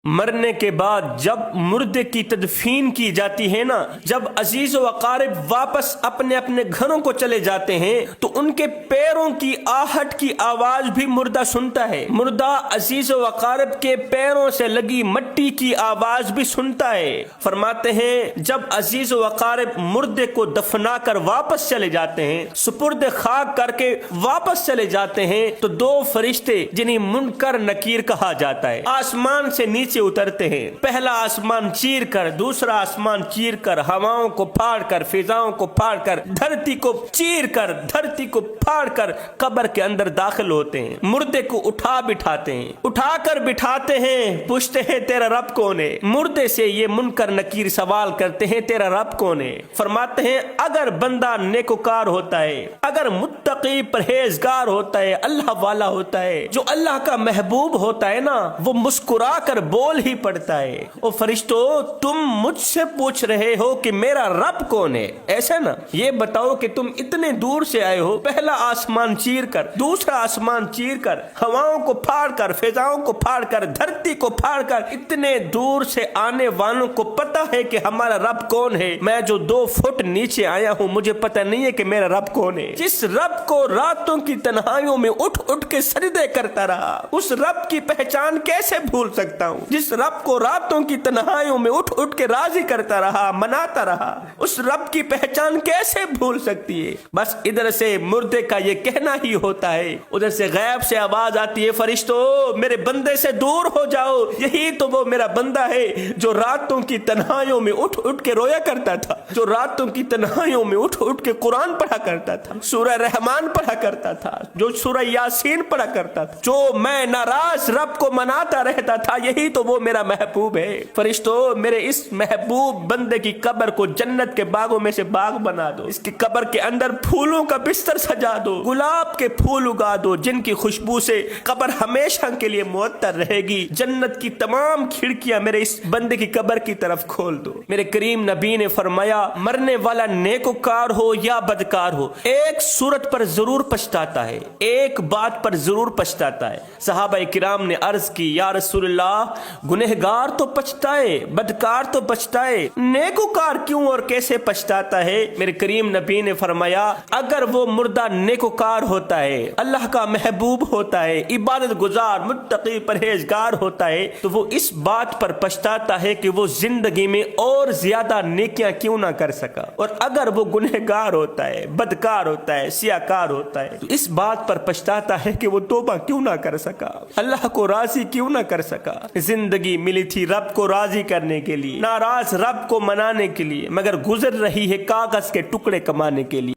مرنے کے بعد جب مردے کی تدفین کی جاتی ہے نا، جب عزیز و اقارب واپس اپنے اپنے گھروں کو چلے جاتے ہیں تو ان کے پیروں کی آہٹ کی آواز بھی مردہ سنتا ہے۔ مردہ عزیز و اقارب کے پیروں سے لگی مٹی کی آواز بھی سنتا ہے۔ فرماتے ہیں جب عزیز و اقارب مردے کو دفنا کر واپس چلے جاتے ہیں، سپرد خاک کر کے واپس چلے جاتے ہیں، تو دو فرشتے جنہیں منکر نکیر کہا جاتا ہے آسمان سے نیچے اترتے ہیں۔ پہلا آسمان چیر کر، دوسرا آسمان چیر کر، ہواؤں کو پھاڑ کر، فضاؤں کو پھاڑ کر، دھرتی کو چیر کر، دھرتی کو پھاڑ کر قبر کے اندر داخل ہوتے ہیں۔ مردے کو اٹھا بٹھاتے ہیں، اٹھا کر بٹھاتے ہیں، پوچھتے ہیں تیرا رب کون ہے؟ مردے سے یہ منکر نکیر سوال کرتے ہیں تیرا رب کون ہے؟ فرماتے ہیں اگر بندہ نیکوکار ہوتا ہے، اگر متقی پرہیزگار ہوتا ہے، اللہ والا ہوتا ہے، جو اللہ کا محبوب ہوتا ہے نا، وہ مسکرا کر بول ہی پڑتا ہے او فرشتو تم مجھ سے پوچھ رہے ہو کہ میرا رب کون ہے؟ ایسا نا، یہ بتاؤ کہ تم اتنے دور سے آئے ہو، پہلا آسمان چیر کر، دوسرا آسمان چیر کر، ہواؤں کو پھاڑ کر، فضاؤں کو پھاڑ کر، دھرتی کو پھاڑ کر، اتنے دور سے آنے والوں کو پتا ہے کہ ہمارا رب کون ہے۔ میں جو 2 فٹ نیچے آیا ہوں مجھے پتا نہیں ہے کہ میرا رب کون ہے۔ جس رب کو راتوں کی تنہائیوں میں اٹھ اٹھ کے سجدے کرتا رہا، اس رب کی پہچان کیسے بھول سکتا ہوں؟ جس رب کو راتوں کی تنہائیوں میں اٹھ اٹھ کے راضی کرتا رہا، مناتا رہا، اس رب کی پہچان کیسے بھول سکتی ہے؟ بس ادھر سے مردے کا یہ کہنا ہی ہوتا ہے، ادھر سے غیب سے آواز آتی ہے فرشتو میرے بندے سے دور ہو جاؤ، یہی تو وہ میرا بندہ ہے جو راتوں کی تنہائیوں میں اٹھ اٹھ کے رویا کرتا تھا، جو راتوں کی تنہائیوں میں اٹھ اٹھ کے قرآن پڑھا کرتا تھا، سورہ رحمان پڑھا کرتا تھا، جو سورہ یاسین پڑھا کرتا تھا، جو میں ناراض رب کو مناتا رہتا تھا، یہی تو وہ میرا محبوب ہے۔ فرشتو میرے اس محبوب بندے کی قبر کو جنت کے باغوں میں سے باغ بنا دو، اس کی قبر کے اندر پھولوں کا بستر سجا دو، گلاب کے پھول اگا دو جن کی خوشبو سے قبر ہمیشہ کے لیے معطر رہے گی، جنت کی تمام کھڑکیاں میرے اس بندے کی قبر کی طرف کھول دو۔ میرے کریم نبی نے فرمایا مرنے والا نیکوکار ہو یا بدکار ہو، ایک صورت پر ضرور پچھتاتا ہے، ایک بات پر ضرور پچھتاتا ہے۔ صحابہ کرام نے عرض کی یا رسول اللہ گنہگار تو پچھتائے، بدکار تو پچھتائے، نیکوکار کیوں اور کیسے پچھتاتا ہے؟ میرے کریم نبی نے فرمایا اگر وہ مردہ نیکوکار ہوتا ہے، اللہ کا محبوب ہوتا ہے، عبادت گزار، متقی پرہیزگار ہوتا ہے، تو وہ اس بات پر پچھتاتا ہے کہ وہ زندگی میں اور زیادہ نیکیاں کیوں نہ کر سکا، اور اگر وہ گنہگار ہوتا ہے، بدکار ہوتا ہے، سیاکار ہوتا ہے، تو اس بات پر پچھتاتا ہے کہ وہ توبہ کیوں نہ کر سکا، اللہ کو راضی کیوں نہ کر سکا۔ زندگی ملی تھی رب کو راضی کرنے کے لیے، ناراض رب کو منانے کے لیے، مگر گزر رہی ہے کاغذ کے ٹکڑے کمانے کے لیے۔